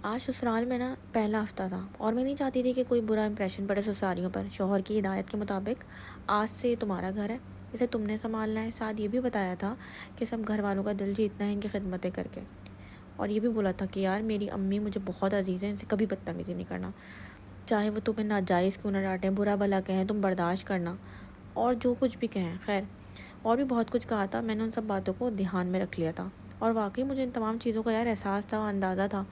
آج سسرال میں نا پہلا ہفتہ تھا اور میں نہیں چاہتی تھی کہ کوئی برا امپریشن پڑے سساریوں پر۔ شوہر کی ہدایت کے مطابق آج سے تمہارا گھر ہے، اسے تم نے سنبھالنا ہے۔ ساتھ یہ بھی بتایا تھا کہ سب گھر والوں کا دل جیتنا ہے ان کی خدمتیں کر کے، اور یہ بھی بولا تھا کہ یار میری امی مجھے بہت عزیز ہیں، ان سے کبھی بدتمیزی نہیں کرنا، چاہے وہ تمہیں ناجائز کیوں نہ ڈانٹیں، برا بھلا کہیں، تم برداشت کرنا، اور جو کچھ بھی کہیں۔ خیر، اور بھی بہت کچھ کہا تھا، میں نے ان سب باتوں کو دھیان میں رکھ لیا تھا، اور واقعی مجھے ان تمام چیزوں کا یار احساس تھا، اندازہ تھا۔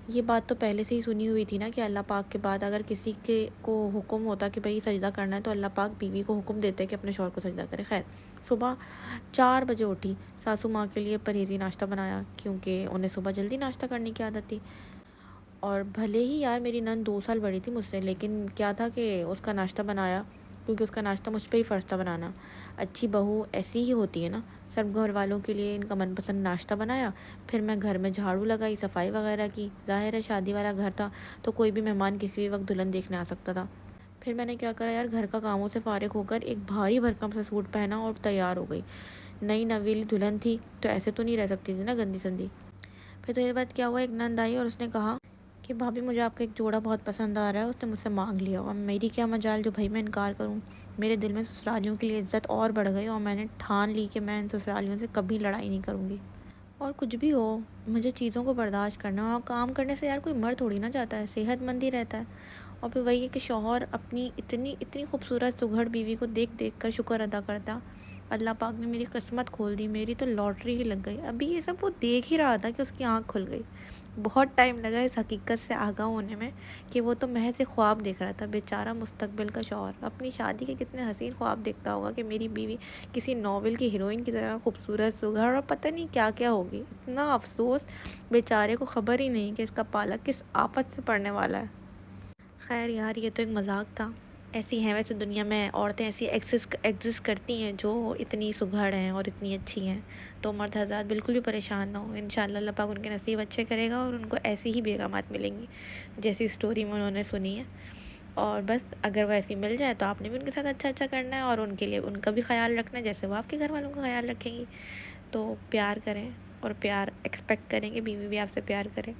یہ بات تو پہلے سے ہی سنی ہوئی تھی نا کہ اللہ پاک کے بعد اگر کسی کے کو حکم ہوتا کہ بھئی سجدہ کرنا ہے تو اللہ پاک بیوی کو حکم دیتے کہ اپنے شوہر کو سجدہ کرے۔ خیر، صبح 4 بجے اٹھی، ساسو ماں کے لیے پرہیزی ناشتہ بنایا کیونکہ انہیں صبح جلدی ناشتہ کرنے کی عادت تھی۔ اور بھلے ہی یار میری نند 2 سال بڑی تھی مجھ سے، لیکن کیا تھا کہ اس کا ناشتہ بنایا کیونکہ اس کا ناشتہ مجھ پہ ہی فرض تھا بنانا۔ اچھی بہو ایسی ہی ہوتی ہے نا، سب گھر والوں کے لیے ان کا من پسند ناشتہ بنایا، پھر میں گھر میں جھاڑو لگائی، صفائی وغیرہ کی۔ ظاہر ہے شادی والا گھر تھا تو کوئی بھی مہمان کسی بھی وقت دلہن دیکھنے آ سکتا تھا۔ پھر میں نے کیا کرا یار، گھر کا کاموں سے فارغ ہو کر ایک بھاری بھرکم سا سوٹ پہنا اور تیار ہو گئی۔ نئی نویلی دلہن تھی تو ایسے تو نہیں رہ سکتی تھی نا گندی سندی۔ پھر تو یہ بات کیا ہوا، ایک نند آئی اور اس نے کہا کہ بھابھی مجھے آپ کا ایک جوڑا بہت پسند آ رہا ہے، اس نے مجھ سے مانگ لیا، اور میری کیا مجال جو بھائی میں انکار کروں۔ میرے دل میں سسرالیوں کے لیے عزت اور بڑھ گئی اور میں نے ٹھان لی کہ میں ان سسرالیوں سے کبھی لڑائی نہیں کروں گی۔ اور کچھ بھی ہو، مجھے چیزوں کو برداشت کرنا، اور کام کرنے سے یار کوئی مر تھوڑی نہ جاتا ہے، صحت مند ہی رہتا ہے۔ اور پھر وہی ہے کہ شوہر اپنی اتنی اتنی خوبصورت سگھڑ بیوی کو دیکھ دیکھ کر شکر ادا کرتا، اللہ پاک نے میری قسمت کھول دی، میری تو لاٹری ہی لگ گئی۔ ابھی یہ سب وہ دیکھ ہی رہا تھا کہ اس کی آنکھ کھل گئی۔ بہت ٹائم لگا اس حقیقت سے آگاہ ہونے میں کہ وہ تو محض ایک خواب دیکھ رہا تھا۔ بیچارہ مستقبل کا شوہر اپنی شادی کے کتنے حسین خواب دیکھتا ہوگا کہ میری بیوی کسی ناول کی ہیروئن کی طرح خوبصورت سگھڑ اور پتہ نہیں کیا کیا ہوگی۔ اتنا افسوس، بیچارے کو خبر ہی نہیں کہ اس کا پالا کس آفت سے پڑنے والا ہے۔ خیر یار، یہ تو ایک مذاق تھا۔ ایسی ہیں ویسے دنیا میں عورتیں، ایسی ایگزسٹ کرتی ہیں جو اتنی سگھڑ ہیں اور اتنی اچھی ہیں، تو مرد حضرات بالکل بھی پریشان نہ ہوں، انشاءاللہ اللہ پاک ان کے نصیب اچھے کرے گا اور ان کو ایسی ہی بیگمات ملیں گی جیسی سٹوری میں انہوں نے سنی ہے۔ اور بس اگر وہ ایسی مل جائے تو آپ نے بھی ان کے ساتھ اچھا اچھا کرنا ہے، اور ان کے لیے ان کا بھی خیال رکھنا ہے جیسے وہ آپ کے گھر والوں کا خیال رکھیں گی۔ تو پیار کریں اور پیار ایکسپیکٹ کریں کہ بیوی بھی آپ سے پیار کرے۔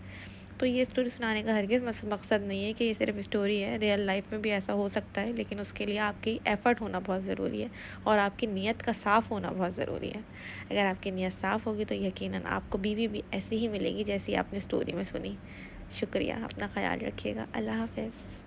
تو یہ اسٹوری سنانے کا ہرگز مقصد نہیں ہے کہ یہ صرف اسٹوری ہے، ریئل لائف میں بھی ایسا ہو سکتا ہے، لیکن اس کے لیے آپ کی ایفرٹ ہونا بہت ضروری ہے اور آپ کی نیت کا صاف ہونا بہت ضروری ہے۔ اگر آپ کی نیت صاف ہوگی تو یقیناً آپ کو بیوی بھی ایسی ہی ملے گی جیسی آپ نے اسٹوری میں سنی۔ شکریہ، اپنا خیال رکھیے گا، اللہ حافظ۔